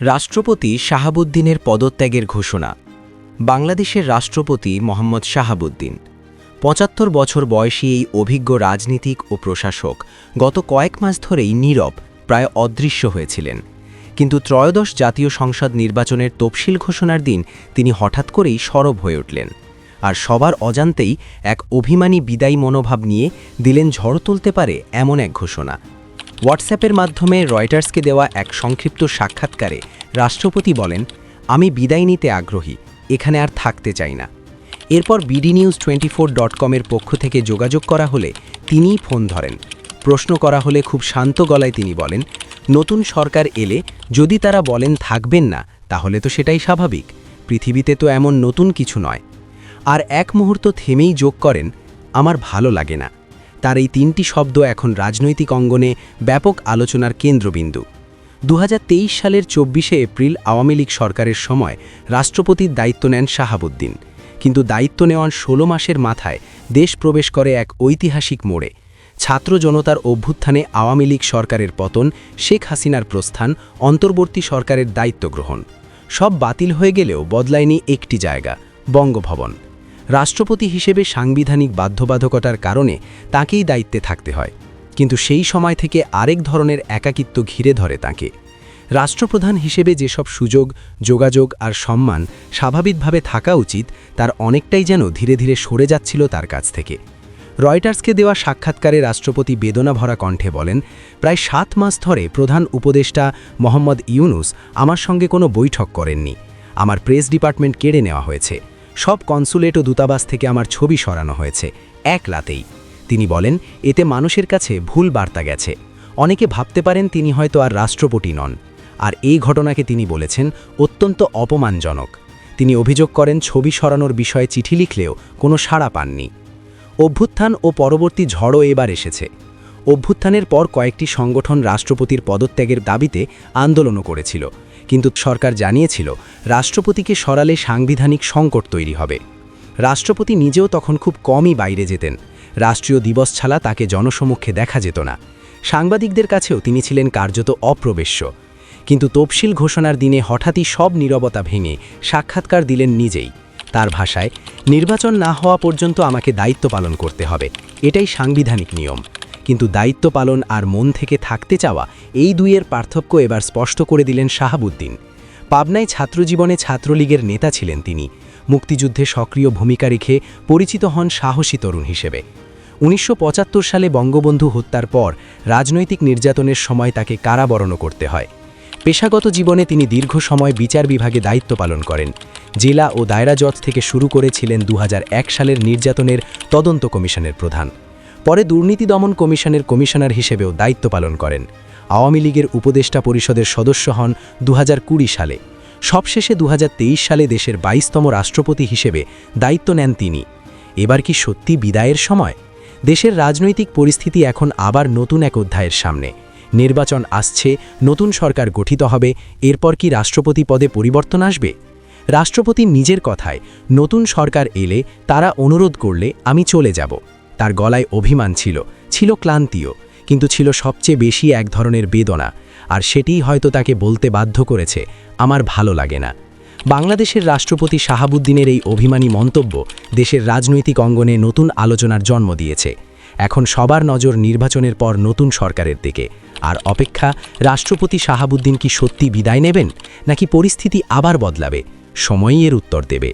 রাষ্ট্রপতি শাহাবুদ্দিনের পদত্যাগের ঘোষণা। বাংলাদেশের রাষ্ট্রপতি মোহাম্মদ শাহাবুদ্দিন ৭৫ বছর বয়সী এই অভিজ্ঞ রাজনীতিক ও প্রশাসক গত কয়েক মাস ধরেই নীরব, প্রায় অদৃশ্য হয়েছিলেন। কিন্তু ত্রয়োদশ জাতীয় সংসদ নির্বাচনের তফসিল ঘোষণার দিন তিনি হঠাৎ করেই সরব হয়ে উঠলেন, আর সবার অজান্তেই এক অভিমানী বিদায়ী মনোভাব নিয়ে দিলেন ঝড় তুলতে পারে এমন এক ঘোষণা। হোয়াটসঅ্যাপের মাধ্যমে রয়টার্সকে দেওয়া এক সংক্ষিপ্ত সাক্ষাৎকারে রাষ্ট্রপতি বলেন, আমি বিদায় নিতে আগ্রহী, এখানে আর থাকতে চাই না। এরপর bdnews24.com-এর পক্ষ থেকে যোগাযোগ করা হলে তিনিই ফোন ধরেন। প্রশ্ন করা হলে খুব শান্ত গলায় তিনি বলেন, নতুন সরকার এলে যদি তারা বলেন থাকবেন না, তাহলে তো সেটাই স্বাভাবিক, পৃথিবীতে তো এমন নতুন কিছু নয়। আর এক মুহূর্ত থেমেই যোগ করেন, আমার ভালো লাগে না। তার এই তিনটি শব্দ এখন রাজনৈতিক অঙ্গনে ব্যাপক আলোচনার কেন্দ্রবিন্দু। ২০২৩ সালের ২৪শে এপ্রিল আওয়ামী লীগ সরকারের সময় রাষ্ট্রপতির দায়িত্ব নেন শাহাবুদ্দিন, কিন্তু দায়িত্ব নেওয়ার ১৬ মাসের মাথায় দেশ প্রবেশ করে এক ঐতিহাসিক মোড়ে। ছাত্র জনতার অভ্যুত্থানে আওয়ামী লীগ সরকারের পতন, শেখ হাসিনার প্রস্থান, অন্তর্বর্তী সরকারের দায়িত্ব গ্রহণ, সব বাতিল হয়ে গেলেও বদলায়নি একটি জায়গা, বঙ্গভবন। রাষ্ট্রপতি হিসেবে সাংবিধানিক বাধ্যবাধকতার কারণে তাঁকেই দায়িত্বে থাকতে হয়, কিন্তু সেই সময় থেকে আরেক ধরনের একাকিত্ব ঘিরে ধরে তাঁকে। রাষ্ট্রপ্রধান হিসেবে যেসব সুযোগ, যোগাযোগ আর সম্মান স্বাভাবিকভাবে থাকা উচিত, তার অনেকটাই যেন ধীরে ধীরে সরে যাচ্ছিল তার কাছ থেকে। রয়টার্সকে দেওয়া সাক্ষাৎকারে রাষ্ট্রপতি বেদনাভরা কণ্ঠে বলেন, প্রায় ৭ মাস ধরে প্রধান উপদেষ্টা মোহাম্মদ ইউনূস আমার সঙ্গে কোনো বৈঠক করেননি। আমার প্রেস ডিপার্টমেন্ট কেড়ে নেওয়া হয়েছে, সব কনসুলেট ও দূতাবাস থেকে আমার ছবি সরানো হয়েছে এক রাতেই। তিনি বলেন, এতে মানুষের কাছে ভুল বার্তা গেছে, অনেকে ভাবতে পারেন তিনি হয়তো আর রাষ্ট্রপতি নন। আর এই ঘটনাকে তিনি বলেছেন অত্যন্ত অপমানজনক। তিনি অভিযোগ করেন, ছবি সরানোর বিষয়ে চিঠি লিখলেও কোনো সাড়া পাননি। অভ্যুত্থান ও পরবর্তী ঝড়ও এবার এসেছে। অভ্যুত্থানের পর কয়েকটি সংগঠন রাষ্ট্রপতির পদত্যাগের দাবিতে আন্দোলনও করেছিল, কিন্তু সরকার জানিয়েছিল রাষ্ট্রপতিকে সরালে সাংবিধানিক সংকট তৈরি হবে। রাষ্ট্রপতি নিজেও তখন খুব কমই বাইরে যেতেন, রাষ্ট্রীয় দিবস ছাড়া তাকে জনসমক্ষে দেখা যেত না। সাংবাদিকদের কাছেও তিনি ছিলেন কার্যত অপ্রবেশ্য। কিন্তু তফসিল ঘোষণার দিনে হঠাৎই সব নীরবতা ভেঙে সাক্ষাৎকার দিলেন নিজেই। তার ভাষায়, নির্বাচন না হওয়া পর্যন্ত আমাকে দায়িত্ব পালন করতে হবে, এটাই সাংবিধানিক নিয়ম। কিন্তু দায়িত্ব পালন আর মন থেকে থাকতে চাওয়া, এই দুইয়ের পার্থক্য এবার স্পষ্ট করে দিলেন শাহাবুদ্দিন। পাবনায় ছাত্রজীবনে ছাত্রলীগের নেতা ছিলেন তিনি। মুক্তিযুদ্ধে সক্রিয় ভূমিকা রেখে পরিচিত হন সাহসী তরুণ হিসেবে। ১৯৭৫ সালে বঙ্গবন্ধু হত্যার পর রাজনৈতিক নির্যাতনের সময় তাকে কারাবরণও করতে হয়। পেশাগত জীবনে তিনি দীর্ঘ সময় বিচার বিভাগে দায়িত্ব পালন করেন। জেলা ও দায়রা জজ থেকে শুরু করেছিলেন ২০০১ সালের নির্যাতনের তদন্ত কমিশনের প্রধান। পরে দুর্নীতি দমন কমিশনের কমিশনার হিসেবেও দায়িত্ব পালন করেন। আওয়ামী লীগের উপদেষ্টা পরিষদের সদস্য হন ২০২০ সালে। সবশেষে ২০২৩ সালে দেশের ২২তম রাষ্ট্রপতি হিসেবে দায়িত্ব নেন তিনি। এবার কি সত্যি বিদায়ের সময়? দেশের রাজনৈতিক পরিস্থিতি এখন আবার নতুন এক অধ্যায়ের সামনে। নির্বাচন আসছে, নতুন সরকার গঠিত হবে, এরপর কি রাষ্ট্রপতি পদে পরিবর্তন আসবে? রাষ্ট্রপতি নিজের কথায়, নতুন সরকার এলে তারা অনুরোধ করলে আমি চলে যাব। তার গলায় অভিমান ছিল ক্লান্তিও, কিন্তু ছিল সবচেয়ে বেশি এক ধরনের বেদনা, আর সেটিই হয়তো তাকে বলতে বাধ্য করেছে, আমার ভালো লাগে না। বাংলাদেশের রাষ্ট্রপতি শাহাবুদ্দিনের এই অভিমানী মন্তব্য দেশের রাজনৈতিক অঙ্গনে নতুন আলোচনার জন্ম দিয়েছে। এখন সবার নজর নির্বাচনের পর নতুন সরকারের দিকে, আর অপেক্ষা, রাষ্ট্রপতি শাহাবুদ্দিন কি সত্যি বিদায় নেবেন, নাকি পরিস্থিতি আবার বদলাবে? সময়ই এর উত্তর দেবে।